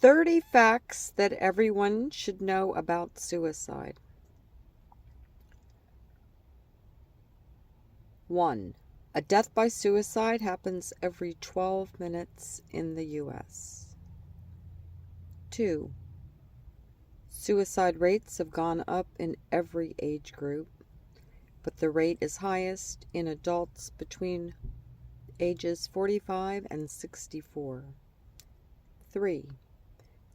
30 facts that everyone should know about suicide. 1. A death by suicide happens every 12 minutes in the U.S. 2. Suicide rates have gone up in every age group, but the rate is highest in adults between ages 45 and 64. 3.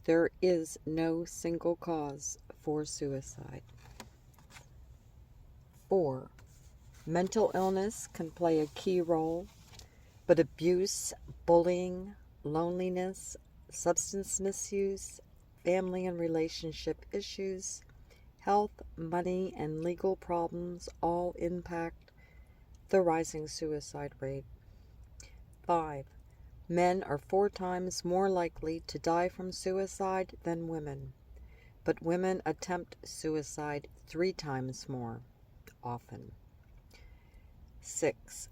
There is no single cause for suicide. 4. Mental illness can play a key role, but abuse, bullying, loneliness, substance misuse, family and relationship issues, health, money, and legal problems all impact the rising suicide rate. 5. Men are 4 times more likely to die from suicide than women, but women attempt suicide 3 times more often. 6.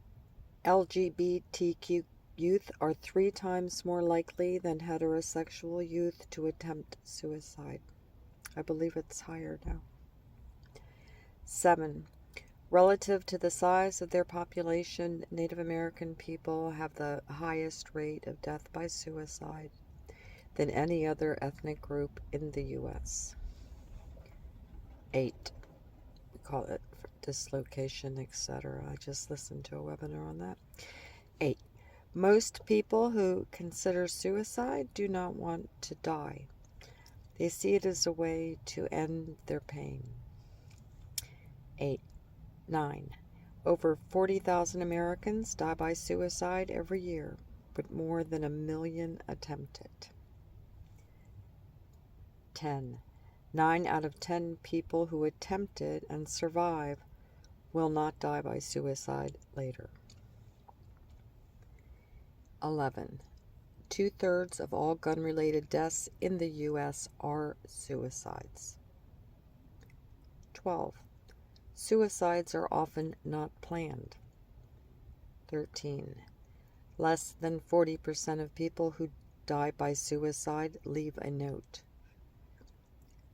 LGBTQ youth are 3 times more likely than heterosexual youth to attempt suicide. I believe it's higher now. 7. Relative to the size of their population, Native American people have the highest rate of death by suicide than any other ethnic group in the U.S. 8. We call it dislocation, etc. I just listened to a webinar on that. 8. Most people who consider suicide do not want to die. They see it as a way to end their pain. 9. Over 40,000 Americans die by suicide every year, but more than 1 million attempt it. 10. 9 out of 10 people who attempt it and survive will not die by suicide later. 11. 2/3 of all gun-related deaths in the U.S. are suicides. 12. Suicides are often not planned. 13. Less than 40% of people who die by suicide leave a note.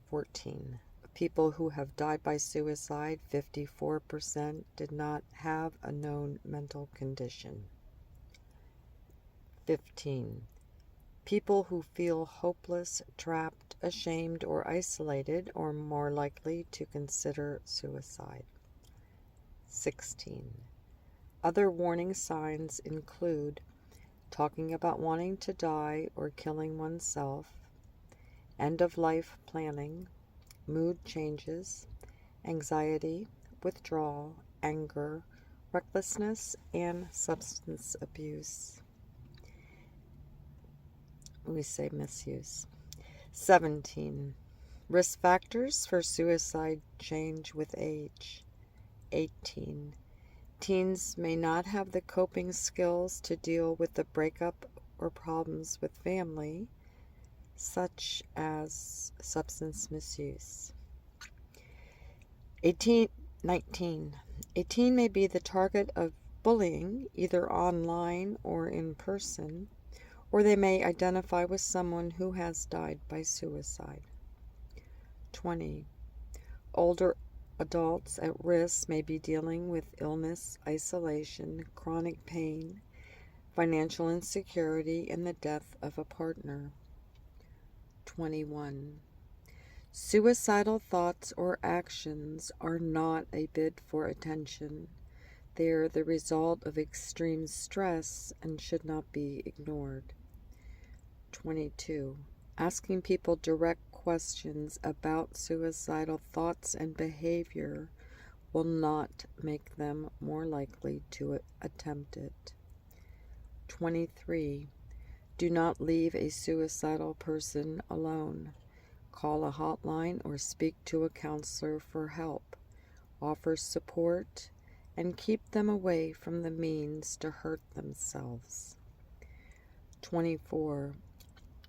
14. People who have died by suicide, 54% did not have a known mental condition. 15. People who feel hopeless, trapped, ashamed, or isolated are more likely to consider suicide. 16. Other warning signs include talking about wanting to die or killing oneself, end-of-life planning, mood changes, anxiety, withdrawal, anger, recklessness, and substance abuse. We say misuse. 17. Risk factors for suicide change with age. 18. Teens may not have the coping skills to deal with the breakup or problems with family, such as substance misuse. 19. A teen may be the target of bullying, either online or in person, or they may identify with someone who has died by suicide. 20. Older adults at risk may be dealing with illness, isolation, chronic pain, financial insecurity, and the death of a partner. 21. Suicidal thoughts or actions are not a bid for attention. They are the result of extreme stress and should not be ignored. 22. Asking people direct questions about suicidal thoughts and behavior will not make them more likely to attempt it. 23. Do not leave a suicidal person alone. Call a hotline or speak to a counselor for help. Offer support and keep them away from the means to hurt themselves. 24.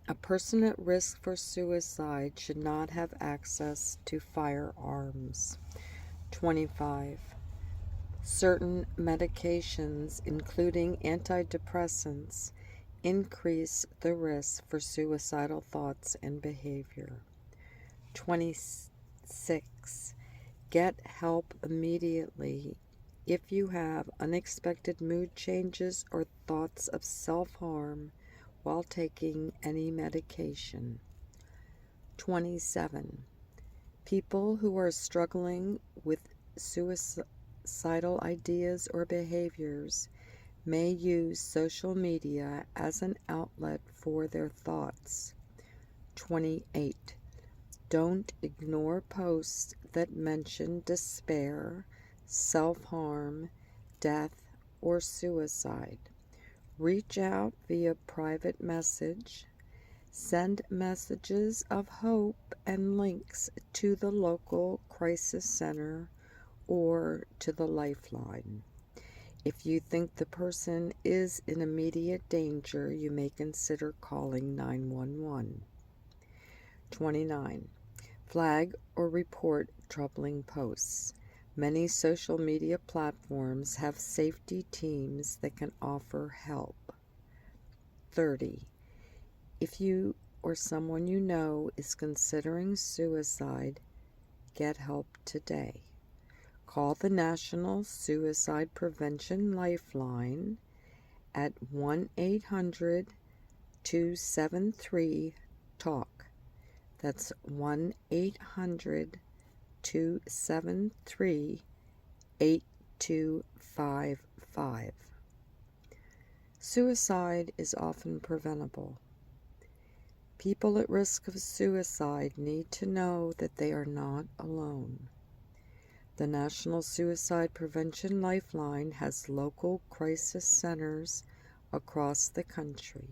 A person at risk for suicide should not have access to firearms. 25. Certain medications, including antidepressants, increase the risk for suicidal thoughts and behavior. 26. Get help immediately if you have unexpected mood changes or thoughts of self-harm while taking any medication. 27. People who are struggling with suicidal ideas or behaviors may use social media as an outlet for their thoughts. 28. Don't ignore posts that mention despair, self-harm, death, or suicide. Reach out via private message. Send messages of hope and links to the local crisis center or to the Lifeline. If you think the person is in immediate danger, you may consider calling 911. 29. Flag or report troubling posts. Many social media platforms have safety teams that can offer help. 30. If you or someone you know is considering suicide, get help today. Call the National Suicide Prevention Lifeline at 1-800-273-TALK. That's 1-800-273-8255. Suicide is often preventable. People at risk of suicide need to know that they are not alone. The National Suicide Prevention Lifeline has local crisis centers across the country.